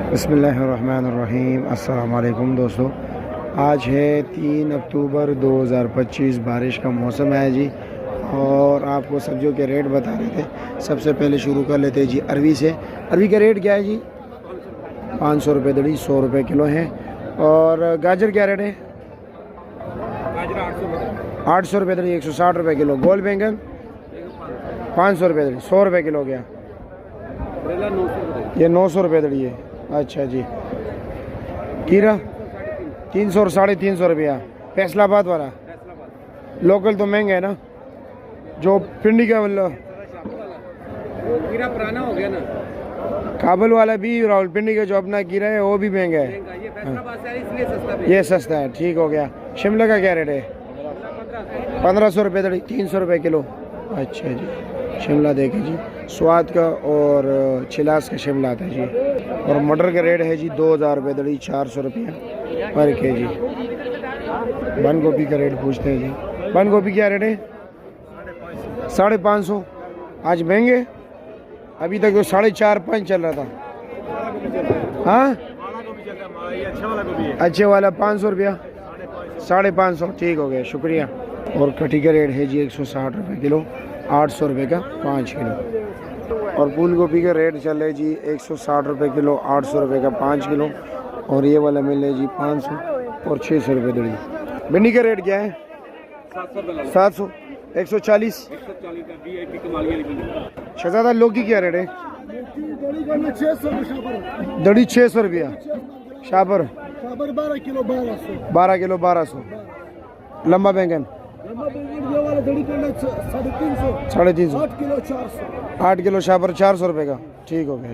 बिस्मिल्लाहिर्रहमानिर्रहीम। अस्सलाम वालेकुम दोस्तों, आज है 3 अक्टूबर 2025। बारिश का मौसम है जी और आपको सब्जियों के रेट बता रहे थे। सबसे पहले शुरू कर लेते हैं जी अरवी से। अरवी का रेट क्या है जी? 500 रुपये दड़ी, 100 रुपये किलो है। और गाजर क्या रेट है? गाजर 800 रुपये दड़ी, 160 रुपये किलो। गोल बैंगन 500 रुपये दड़ी, 100 रुपये किलो गया। ये 900 रुपये दड़ी है। अच्छा जी। खीरा 300 और 350 रुपया। फैसलाबाद वाला लोकल तो महंगा है ना, जो पिंडी का मतलब खीरा पुराना हो गया ना। काबुल वाला भी रावलपिंडी का जो अपना खीरा है वो भी महंगा है। ये फैसलाबाद से है, इसलिए सस्ता भी है। ये सस्ता है, ठीक हो गया। शिमला का क्या रेट है? 1500 रुपये दड़ी, 300 रुपये किलो। अच्छा जी, शिमला देखें जी, स्वाद का और छिलास का शिमला आता है जी। और मटर का रेट है जी 2000 रुपये दड़ी, 400 रुपया पर के जी। बंद गोभी का रेट पूछते हैं जी। बंद गोभी क्या रेट है? 550। आज महंगे, अभी तक तो 4.5-5 चल रहा था। हाँ, अच्छे वाला 500 रुपया, 550, ठीक हो गया, शुक्रिया। और कटी का रेट है जी 160 रुपये किलो, 800 रुपये का 5 किलो। और फूल गोभी का रेट चल रहा है जी 160 रुपये किलो, 800 रुपये का 5 किलो। और ये वाला मिल रहा है जी 500 और 600 रुपये दड़ी। भिंडी का रेट क्या है? 700, 140। शहजादा लौकी क्या रेट है? दड़ी 600 रुपया। शाबर 12 किलो 1200। 12 किलो 1200। लंबा बैंगन 350, 8 किलो शाबर 400 रुपये का, ठीक हो गया।